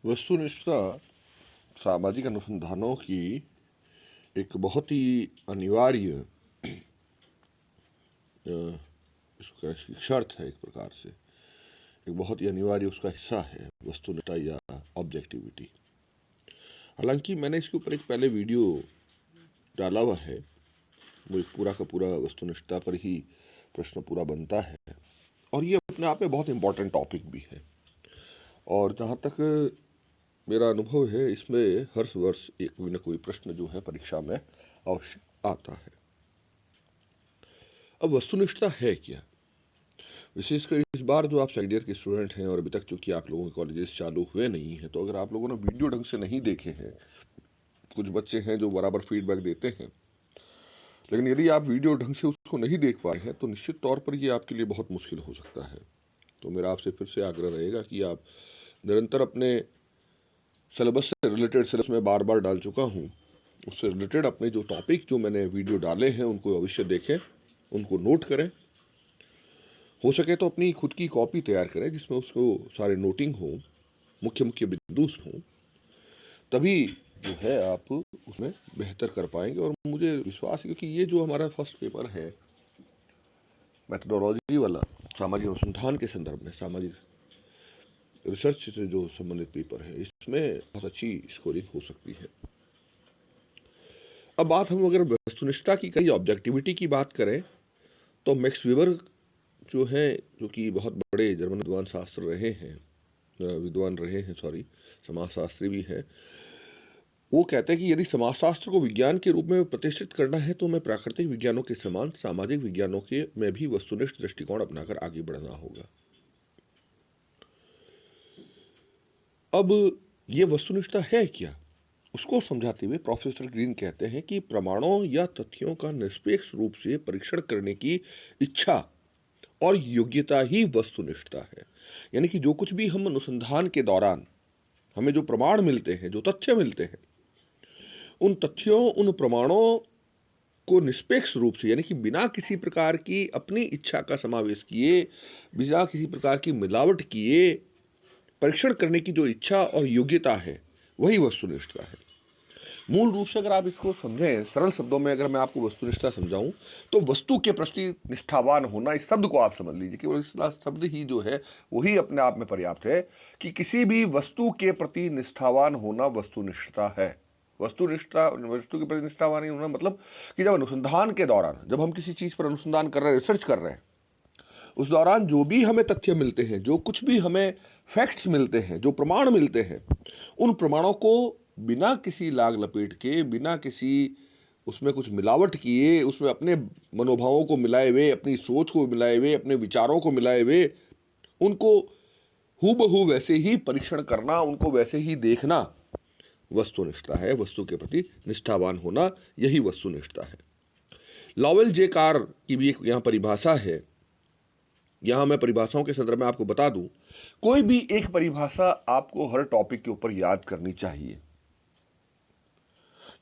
वस्तुनिष्ठता सामाजिक अनुसंधानों की एक बहुत ही अनिवार्य इसका शर्त है। एक प्रकार से एक बहुत ही अनिवार्य उसका हिस्सा है वस्तुनिष्ठता या ऑब्जेक्टिविटी। हालांकि मैंने इसके ऊपर एक पहले वीडियो डाला हुआ है, वो एक पूरा का पूरा वस्तुनिष्ठता पर ही प्रश्न पूरा बनता है और ये अपने आप में बहुत इंपॉर्टेंट टॉपिक भी है। और जहाँ तक मेरा अनुभव है, इसमें हर वर्ष एक कोई न कोई प्रश्न जो है परीक्षा में अवश्य आता है। अब वस्तुनिष्ठता है क्या? विशेषकर इस बार जो आप सेकंड ईयर के स्टूडेंट हैं और अभी तक चूंकि आप लोगों के कॉलेजेस चालू हुए नहीं हैं, तो अगर आप लोगों ने वीडियो ढंग से नहीं देखे हैं, कुछ बच्चे हैं जो बराबर फीडबैक देते हैं, लेकिन यदि आप वीडियो ढंग से उसको नहीं देख पाए हैं तो निश्चित तौर पर ये आपके लिए बहुत मुश्किल हो सकता है। तो मेरा आपसे फिर से आग्रह रहेगा कि आप निरंतर अपने सिलेबस से रिलेटेड, सिलेबस में बार बार डाल चुका हूँ, उससे रिलेटेड अपने जो टॉपिक जो मैंने वीडियो डाले हैं उनको अवश्य देखें, उनको नोट करें। हो सके तो अपनी खुद की कॉपी तैयार करें जिसमें उसको सारे नोटिंग हो, मुख्य मुख्य बिंदु हों, तभी जो है आप उसमें बेहतर कर पाएंगे। और मुझे विश्वास है क्योंकि ये जो हमारा फर्स्ट पेपर है मेथडोलॉजी वाला, सामाजिक अनुसंधान के संदर्भ में, सामाजिक रिसर्च से जो संबंधित पेपर है, इसमें बहुत अच्छी स्कोरिंग हो सकती है। अब बात हम अगर वस्तुनिष्ठता की कहीं ऑब्जेक्टिविटी की बात करें तो मैक्स वेबर जो है, जो कि बहुत बड़े जर्मन विद्वान रहे हैं, समाजशास्त्री भी हैं, वो कहते हैं कि यदि समाजशास्त्र को विज्ञान के रूप में प्रतिष्ठित करना है तो हमें प्राकृतिक विज्ञानों के समान सामाजिक विज्ञानों के में भी वस्तुनिष्ठ दृष्टिकोण अपनाकर आगे बढ़ना होगा। अब ये वस्तुनिष्ठता है क्या, उसको समझाते हुए प्रोफेसर ग्रीन कहते हैं कि प्रमाणों या तथ्यों का निष्पक्ष रूप से परीक्षण करने की इच्छा और योग्यता ही वस्तुनिष्ठता है। यानी कि जो कुछ भी हम अनुसंधान के दौरान हमें जो प्रमाण मिलते हैं, जो तथ्य मिलते हैं, उन तथ्यों, उन प्रमाणों को निष्पक्ष रूप से, यानी कि बिना किसी प्रकार की अपनी इच्छा का समावेश किए, बिना किसी प्रकार की मिलावट किए परीक्षण करने की जो इच्छा और योग्यता है, वही वस्तुनिष्ठता है। मूल रूप से अगर आप इसको समझें, सरल शब्दों में अगर मैं आपको वस्तुनिष्ठता समझाऊं तो वस्तु के प्रति निष्ठावान होना, इस शब्द को आप समझ लीजिए कि इस शब्द ही जो है वही अपने आप में पर्याप्त है कि किसी भी वस्तु के प्रति निष्ठावान होना वस्तुनिष्ठता है। वस्तु के प्रति निष्ठावान होना मतलब कि जब अनुसंधान के दौरान, जब हम किसी चीज पर अनुसंधान कर रहे हैं, रिसर्च कर रहे हैं, उस दौरान जो भी हमें तथ्य मिलते हैं, जो कुछ भी हमें फैक्ट्स मिलते हैं, जो प्रमाण मिलते हैं, उन प्रमाणों को बिना किसी लाग लपेट के, बिना किसी उसमें कुछ मिलावट किए, उसमें अपने मनोभावों को मिलाए हुए, अपनी सोच को मिलाए हुए, अपने विचारों को मिलाए हुए, उनको हूबहू वैसे ही परीक्षण करना, उनको वैसे ही देखना वस्तुनिष्ठता है। वस्तु के प्रति निष्ठावान होना, यही वस्तुनिष्ठता है। लॉवेल जे कार की भी एक यहाँ परिभाषा है। यहां मैं परिभाषाओं के संदर्भ में आपको बता दूं, कोई भी एक परिभाषा आपको हर टॉपिक के ऊपर याद करनी चाहिए,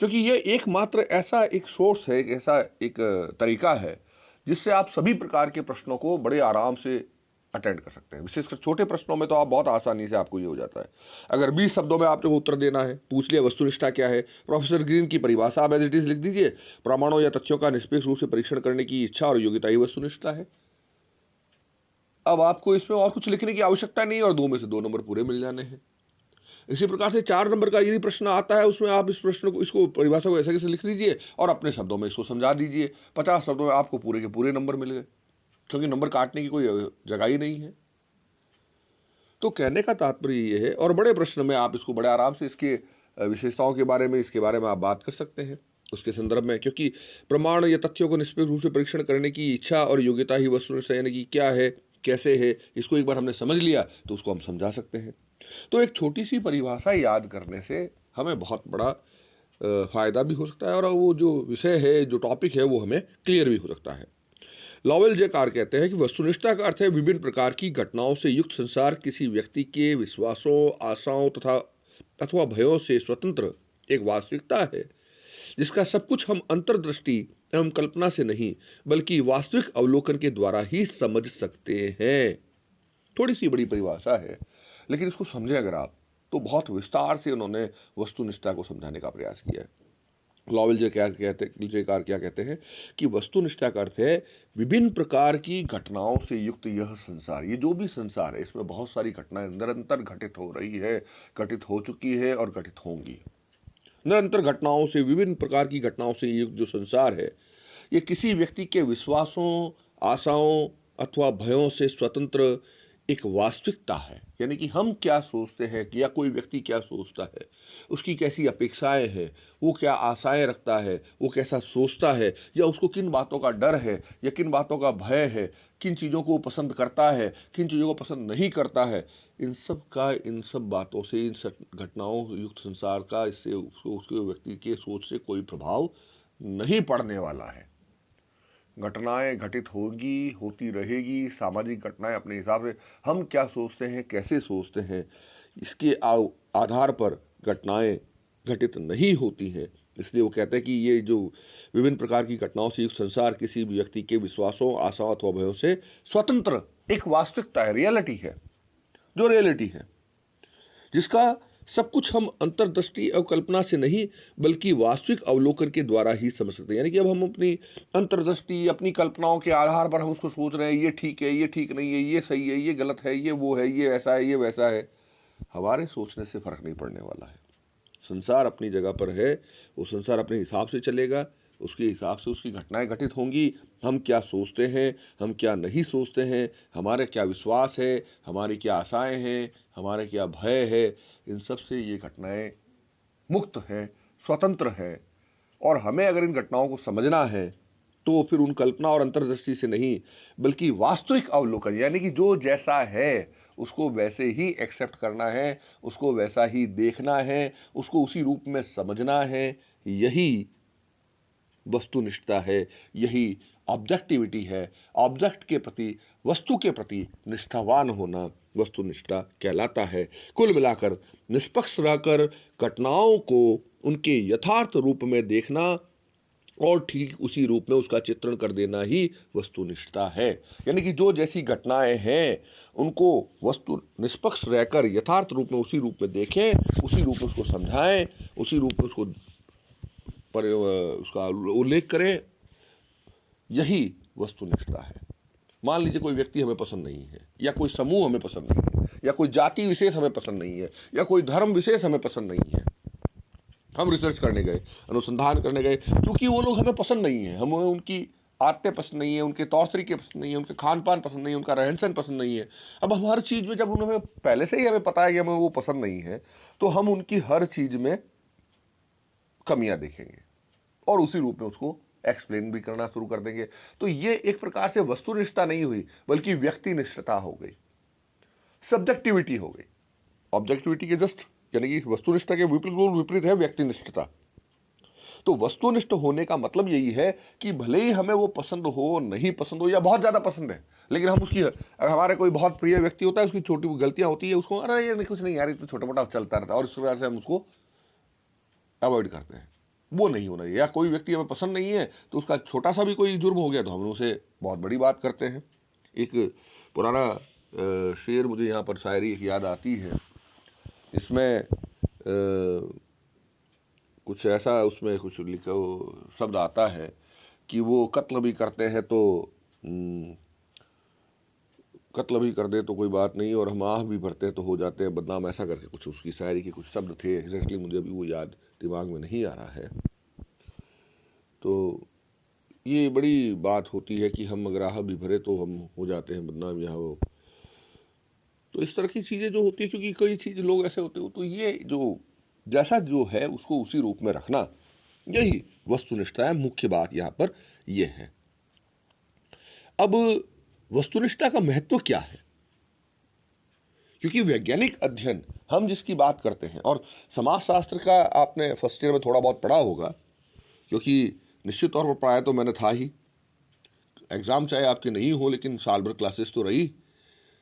क्योंकि यह एकमात्र ऐसा एक सोर्स है, एक ऐसा एक तरीका है जिससे आप सभी प्रकार के प्रश्नों को बड़े आराम से अटेंड कर सकते हैं। विशेषकर छोटे प्रश्नों में तो आप बहुत आसानी से, आपको ये हो जाता है। अगर 20 शब्दों में आपको उत्तर देना है, पूछ लिया वस्तुनिष्ठता क्या है, प्रोफेसर ग्रीन की परिभाषा आप एज इट इज लिख दीजिए, प्रमाणों या तथ्यों का निष्पक्ष रूप से परीक्षण करने की इच्छा और योग्यता ही वस्तुनिष्ठता है। अब आपको इसमें और कुछ लिखने की आवश्यकता नहीं है और 2 में से 2 नंबर पूरे मिल जाने हैं। इसी प्रकार से 4 नंबर का यदि प्रश्न आता है, उसमें आप इस प्रश्न को, इसको परिभाषा को ऐसे कैसे लिख लीजिए और अपने शब्दों में इसको समझा दीजिए। 50 शब्दों में आपको पूरे के पूरे नंबर मिल गए, क्योंकि नंबर काटने की कोई जगह ही नहीं है। तो कहने का तात्पर्य ये है, और बड़े प्रश्न में आप इसको बड़े आराम से, इसके विशेषताओं के बारे में, इसके बारे में आप बात कर सकते हैं उसके संदर्भ में, क्योंकि प्रमाण या तथ्यों को निष्पक्ष रूप से परीक्षण करने की इच्छा और योग्यता ही वस्तुनिष्ठता, यानी कि क्या है, कैसे है, इसको एक बार हमने समझ लिया तो उसको हम समझा सकते हैं। तो एक छोटी सी परिभाषा याद करने से हमें बहुत बड़ा फायदा भी हो सकता है और वो जो विषय है, जो टॉपिक है, वो हमें क्लियर भी हो सकता है। लॉवेल जे कार कहते हैं कि वस्तुनिष्ठता का अर्थ है विभिन्न प्रकार की घटनाओं से युक्त संसार, किसी व्यक्ति के विश्वासों, आशाओं तथा अथवा भयों से स्वतंत्र एक वास्तविकता है जिसका सब कुछ हम अंतर्दृष्टि एवं कल्पना से नहीं बल्कि वास्तविक अवलोकन के द्वारा ही समझ सकते हैं। थोड़ी सी बड़ी परिभाषा है, लेकिन इसको समझें अगर आप, तो बहुत विस्तार से उन्होंने वस्तुनिष्ठता को समझाने का प्रयास किया है। लॉवेल्ज़ेकार क्या कहते हैं कि वस्तुनिष्ठा का अर्थ है विभिन्न प्रकार की घटनाओं से युक्त यह संसार। ये जो भी संसार है इसमें बहुत सारी घटनाएं निरंतर घटित हो रही है, घटित हो चुकी है और घटित होंगी। निरंतर घटनाओं से, विभिन्न प्रकार की घटनाओं से युक्त जो संसार है, ये किसी व्यक्ति के विश्वासों, आशाओं अथवा भयों से स्वतंत्र एक वास्तविकता है। यानी कि हम क्या सोचते हैं या कोई व्यक्ति क्या सोचता है, उसकी कैसी अपेक्षाएं हैं, वो क्या आशाएं रखता है, वो कैसा सोचता है, या उसको किन बातों का डर है या किन बातों का भय है, किन चीज़ों को वो पसंद करता है, किन चीज़ों को पसंद नहीं करता है, इन सब बातों से, इन सब घटनाओं युक्त संसार का इससे उसके व्यक्ति के सोच से कोई प्रभाव नहीं पड़ने वाला है। घटनाएं घटित होगी, होती रहेगी। सामाजिक घटनाएं अपने हिसाब से हम क्या सोचते हैं, कैसे सोचते हैं, इसके आधार पर घटनाएं घटित नहीं होती हैं। इसलिए वो कहते हैं कि ये जो विभिन्न प्रकार की घटनाओं से युक्त संसार किसी भी व्यक्ति के विश्वासों, आशाओं अथवा भयों से स्वतंत्र एक वास्तविकता है, रियलिटी है, जो रियलिटी है, जिसका सब कुछ हम अंतर्दृष्टि और कल्पना से नहीं बल्कि वास्तविक अवलोकन के द्वारा ही समझ सकते हैं। यानी कि अब हम अपनी अंतर्दृष्टि, अपनी कल्पनाओं के आधार पर हम उसको सोच रहे हैं, ये ठीक है, ये ठीक नहीं है, ये सही है, ये गलत है, ये वो है, ये ऐसा है, ये वैसा है। हमारे सोचने से फर्क नहीं पड़ने वाला है। संसार अपनी जगह पर है, वो संसार अपने हिसाब से चलेगा, उसके हिसाब से उसकी घटनाएं घटित होंगी। हम क्या सोचते हैं, हम क्या नहीं सोचते हैं, हमारे क्या विश्वास है, हमारी क्या आशाएं हैं, हमारे क्या भय है, इन सब से ये घटनाएं मुक्त हैं, स्वतंत्र हैं। और हमें अगर इन घटनाओं को समझना है तो फिर उन कल्पना और अंतर्दृष्टि से नहीं बल्कि वास्तविक अवलोकन, यानी कि जो जैसा है उसको वैसे ही एक्सेप्ट करना है, उसको वैसा ही देखना है, उसको उसी रूप में समझना है। यही वस्तुनिष्ठता है, यही ऑब्जेक्टिविटी है। ऑब्जेक्ट के प्रति, वस्तु के प्रति निष्ठावान होना वस्तुनिष्ठता कहलाता है। कुल मिलाकर निष्पक्ष रहकर घटनाओं को उनके यथार्थ रूप में देखना और ठीक उसी रूप में उसका चित्रण कर देना ही वस्तुनिष्ठता है। यानी कि जो जैसी घटनाएं हैं उनको वस्तु निष्पक्ष रहकर यथार्थ रूप में उसी रूप में देखें, उसी रूप में उसको समझाएं, उसी रूप में उसका उल्लेख करें, यही वस्तुनिष्ठता है। मान लीजिए कोई व्यक्ति हमें पसंद नहीं है, या कोई समूह हमें पसंद नहीं है, या कोई जाति विशेष हमें पसंद नहीं है, या कोई धर्म विशेष हमें पसंद नहीं है। हम रिसर्च करने गए, अनुसंधान करने गए, क्योंकि वो लोग हमें पसंद नहीं है, हमें उनकी आदतें पसंद नहीं है, उनके तौर तरीके पसंद नहीं है, उनके खान पान पसंद नहीं है, उनका रहन सहन पसंद नहीं है। अब हम हर चीज़ में, जब उन्हें पहले से ही हमें पता है कि हमें वो पसंद नहीं है, तो हम उनकी हर चीज़ में कमियां देखेंगे और उसी रूप में उसको एक्सप्लेन भी करना शुरू कर देंगे। तो ये एक प्रकार से वस्तुनिष्ठता नहीं हुई बल्कि व्यक्तिनिष्ठता हो गई, सब्जेक्टिविटी हो गई। ऑब्जेक्टिविटी के जस्ट, यानी कि वस्तुनिष्ठता के बिल्कुल विपरीत है व्यक्तिनिष्ठता। तो वस्तुनिष्ठ होने का मतलब यही है कि भले ही हमें वो पसंद हो, नहीं पसंद हो, या बहुत ज़्यादा पसंद है, लेकिन हम उसकी, अगर हमारे कोई बहुत प्रिय व्यक्ति होता है, उसकी छोटी गलतियां होती है, उसको अरे ये कुछ नहीं यार, ये तो छोटा मोटा चलता रहता है, और इस प्रकार से हम उसको अवॉइड करते हैं। वो नहीं होना चाहिए। या कोई व्यक्ति हमें पसंद नहीं है तो उसका छोटा सा भी कोई जुर्म हो गया तो हम उसे बहुत बड़ी बात करते हैं। एक पुराना शेर मुझे यहाँ पर शायरी एक याद आती है, इसमें कुछ ऐसा, उसमें कुछ लिखा शब्द आता है कि वो कत्ल भी करते हैं तो कत्ल भी कर दे तो कोई बात नहीं, और हम आह भी भरते हैं तो हो जाते हैं बदनाम, ऐसा करके कुछ उसकी शायरी के कुछ शब्द थे। एग्जैक्टली मुझे अभी वो याद दिमाग में नहीं आ रहा है। तो ये बड़ी बात होती है कि हम अगर आह भी भरे तो हम हो जाते हैं बदनाम, यहाँ वो। तो इस तरह की चीज़ें जो होती है, क्योंकि कई चीज़ लोग ऐसे होते हो, तो ये जो जैसा जो है उसको उसी रूप में रखना, यही वस्तुनिष्ठता है। मुख्य बात यहाँ पर यह है। अब वस्तुनिष्ठता का महत्व क्या है? क्योंकि वैज्ञानिक अध्ययन हम जिसकी बात करते हैं, और समाजशास्त्र का आपने फर्स्ट ईयर में थोड़ा बहुत पढ़ा होगा, क्योंकि निश्चित तौर पर पढ़ाया तो मैंने था ही। एग्ज़ाम चाहे आपके नहीं हो, लेकिन साल भर क्लासेस तो रही,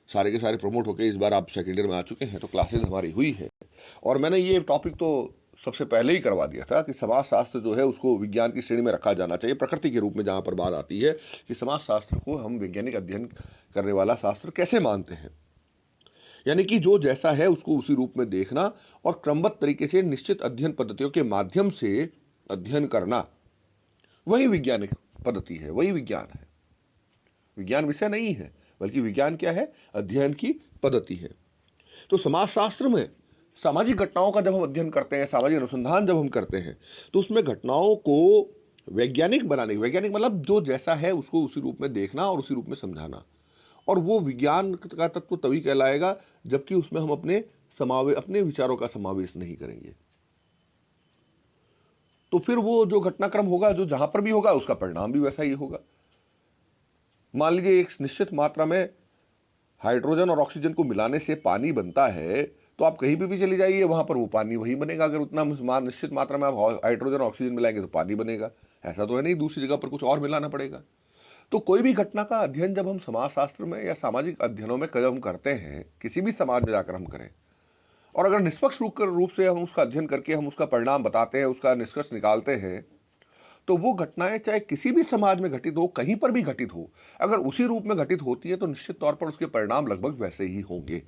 सारे के सारे प्रमोट होकर इस बार आप सेकेंड ईयर में आ चुके हैं, तो क्लासेस हमारी हुई है। और मैंने ये टॉपिक तो सबसे पहले ही करवा दिया था कि समाजशास्त्र जो है उसको विज्ञान की श्रेणी में रखा जाना चाहिए, प्रकृति के रूप में, जहाँ पर बात आती है कि समाजशास्त्र को हम वैज्ञानिक अध्ययन करने वाला शास्त्र कैसे मानते हैं। यानी कि जो जैसा है उसको उसी रूप में देखना और क्रमबद्ध तरीके से निश्चित अध्ययन पद्धतियों के माध्यम से अध्ययन करना, वही वैज्ञानिक पद्धति है, वही विज्ञान है। विज्ञान विषय नहीं है, बल्कि विज्ञान क्या है? अध्ययन की पद्धति है। तो समाजशास्त्र में सामाजिक घटनाओं का जब हम अध्ययन करते हैं, सामाजिक अनुसंधान जब हम करते हैं, तो उसमें घटनाओं को वैज्ञानिक बनाने, वैज्ञानिक मतलब जो जैसा है उसको उसी रूप में देखना और उसी रूप में समझाना, और वो विज्ञान का तत्व तभी कहलाएगा जबकि उसमें हम अपने विचारों का समावेश नहीं करेंगे। तो फिर वो जो घटनाक्रम होगा, जो जहां पर भी होगा, उसका परिणाम भी वैसा ही होगा। मान लीजिए एक निश्चित मात्रा में हाइड्रोजन और ऑक्सीजन को मिलाने से पानी बनता है, तो आप कहीं भी चले जाइए, वहां पर वो पानी वही बनेगा। अगर उतना निश्चित मात्रा में आप हाइड्रोजन और ऑक्सीजन मिलाएंगे तो पानी बनेगा, ऐसा तो है नहीं दूसरी जगह पर कुछ और मिलाना पड़ेगा। तो कोई भी घटना का अध्ययन जब हम समाजशास्त्र में या सामाजिक अध्ययनों में कदम करते हैं, किसी भी समाज में जाकर हम करें, और अगर निष्पक्ष रूप से हम उसका अध्ययन करके हम उसका परिणाम बताते हैं, उसका निष्कर्ष निकालते हैं, तो वो घटनाएं चाहे किसी भी समाज में घटित हो, कहीं पर भी घटित हो, अगर उसी रूप में घटित होती है तो निश्चित तौर पर उसके परिणाम लगभग वैसे ही होंगे।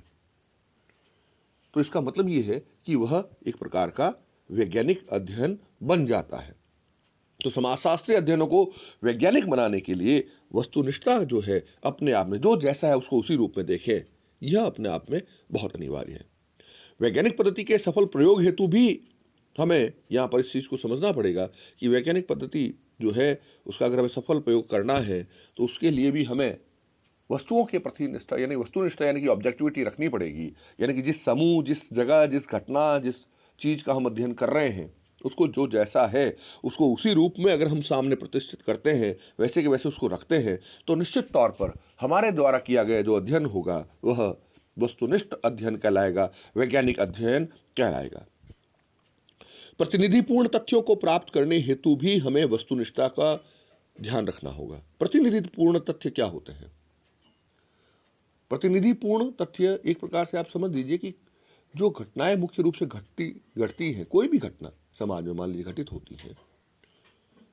तो इसका मतलब ये है कि वह एक प्रकार का वैज्ञानिक अध्ययन बन जाता है। तो समाजशास्त्रीय अध्ययनों को वैज्ञानिक बनाने के लिए वस्तुनिष्ठता जो है, अपने आप में जो जैसा है उसको उसी रूप में देखें, यह अपने आप में बहुत अनिवार्य है। वैज्ञानिक पद्धति के सफल प्रयोग हेतु भी हमें यहाँ पर इस चीज़ को समझना पड़ेगा कि वैज्ञानिक पद्धति जो है उसका अगर हमें सफल प्रयोग करना है तो उसके लिए भी हमें वस्तुओं के प्रति निष्ठा यानी वस्तुनिष्ठा यानी कि ऑब्जेक्टिविटी रखनी पड़ेगी। यानी कि जिस समूह, जिस जगह, जिस घटना, जिस चीज़ का हम अध्ययन कर रहे हैं, उसको जो जैसा है उसको उसी रूप में अगर हम सामने प्रतिष्ठित करते हैं, वैसे के वैसे उसको रखते हैं, तो निश्चित तौर पर हमारे द्वारा किया गया जो अध्ययन होगा वह वस्तुनिष्ठ अध्ययन कहलाएगा, वैज्ञानिक अध्ययन कहलाएगा। प्रतिनिधिपूर्ण तथ्यों को प्राप्त करने हेतु भी हमें वस्तुनिष्ठता का ध्यान रखना होगा। प्रतिनिधिपूर्ण तथ्य क्या होते हैं? प्रतिनिधिपूर्ण तथ्य एक प्रकार से आप समझ लीजिए कि जो घटनाएं मुख्य रूप से घटती हैं, कोई भी घटना समाज में मान लीजिए घटित होती है,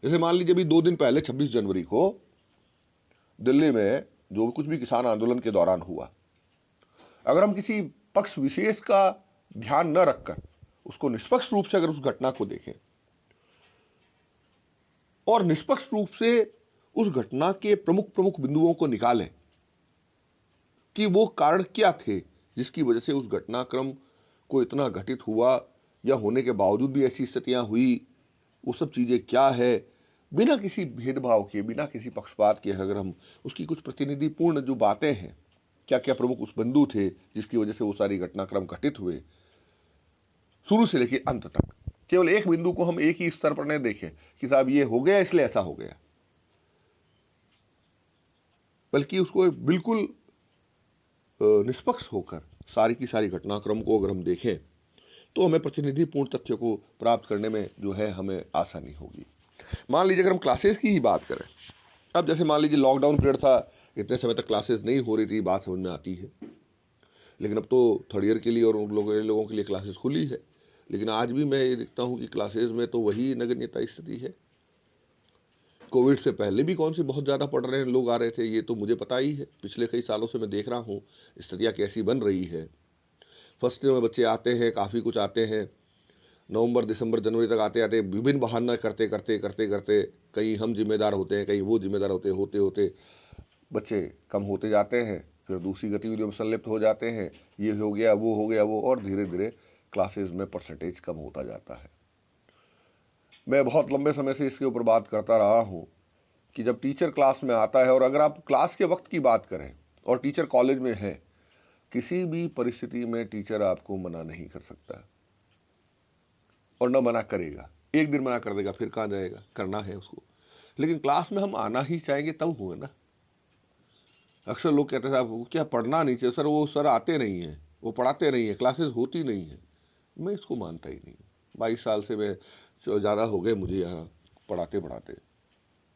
जैसे मान लीजिए अभी 2 दिन पहले 26 जनवरी को दिल्ली में जो कुछ भी किसान आंदोलन के दौरान हुआ, अगर हम किसी पक्ष विशेष का ध्यान न रखकर उसको निष्पक्ष रूप से अगर उस घटना को देखें और निष्पक्ष रूप से उस घटना के प्रमुख बिंदुओं को निकालें कि वो कारण क्या थे जिसकी वजह से उस घटनाक्रम को इतना घटित हुआ, या होने के बावजूद भी ऐसी स्थितियां हुई, वो सब चीज़ें क्या है, बिना किसी भेदभाव के, बिना किसी पक्षपात के अगर हम उसकी कुछ प्रतिनिधिपूर्ण जो बातें हैं, क्या क्या प्रमुख उस बिंदु थे जिसकी वजह से वो सारी घटनाक्रम घटित हुए, शुरू से लेकर अंत तक, केवल एक बिंदु को हम एक ही स्तर पर नहीं देखें कि साहब ये हो गया इसलिए ऐसा हो गया, बल्कि उसको बिल्कुल निष्पक्ष होकर सारी की सारी घटनाक्रम को अगर हम देखें तो हमें प्रतिनिधिपूर्ण तथ्यों को प्राप्त करने में जो है हमें आसानी होगी। मान लीजिए अगर हम क्लासेस की ही बात करें, अब जैसे मान लीजिए लॉकडाउन पीरियड था, इतने समय तक क्लासेस नहीं हो रही थी, बात समझ में आती है, लेकिन अब तो थर्ड ईयर के लिए और उन लोगों के लिए क्लासेस खुली है। लेकिन आज भी मैं ये देखता हूँ कि क्लासेस में तो वही नगण्यता स्थिति है। कोविड से पहले भी कौन सी बहुत ज़्यादा पढ़ रहे हैं लोग आ रहे थे, ये तो मुझे पता ही है, पिछले कई सालों से मैं देख रहा हूँ स्थितियाँ कैसी बन रही है। फर्स्ट ईयर में बच्चे आते हैं, काफ़ी कुछ आते हैं, नवंबर, दिसंबर, जनवरी तक आते आते विभिन्न बहाना करते करते कहीं हम जिम्मेदार होते हैं, कहीं वो जिम्मेदार होते होते बच्चे कम होते जाते हैं, फिर दूसरी गतिविधियों में संलिप्त हो जाते हैं, ये हो गया वो, और धीरे धीरे क्लासेस में परसेंटेज कम होता जाता है। मैं बहुत लंबे समय से इसके ऊपर बात करता रहा हूँ कि जब टीचर क्लास में आता है, और अगर आप क्लास के वक्त की बात करें और टीचर कॉलेज में है, किसी भी परिस्थिति में टीचर आपको मना नहीं कर सकता और न मना करेगा। एक दिन मना कर देगा, फिर कहाँ जाएगा, करना है उसको। लेकिन क्लास में हम आना ही चाहेंगे तब हुए ना। अक्सर लोग कहते हैं साहब वो क्या पढ़ना नहीं चाहिए, सर वो सर आते नहीं हैं, वो पढ़ाते नहीं हैं, क्लासेस होती नहीं है। मैं इसको मानता ही नहीं। 22 साल से मैं ज़्यादा हो गए मुझे यहाँ पढ़ाते,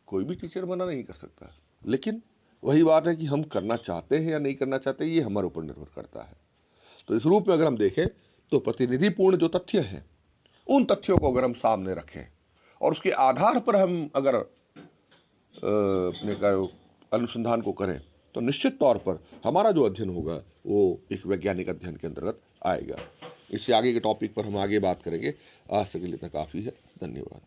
कोई भी टीचर मना नहीं कर सकता। लेकिन वही बात है कि हम करना चाहते हैं या नहीं करना चाहते, ये हमारे ऊपर निर्भर करता है। तो इस रूप में अगर हम देखें तो प्रतिनिधिपूर्ण जो तथ्य हैं, उन तथ्यों को अगर हम सामने रखें और उसके आधार पर हम अगर अपने का अनुसंधान को करें, तो निश्चित तौर पर हमारा जो अध्ययन होगा वो एक वैज्ञानिक अध्ययन के अंतर्गत आएगा। इससे आगे के टॉपिक पर हम आगे बात करेंगे। आज तक के लिए इतना काफ़ी है। धन्यवाद।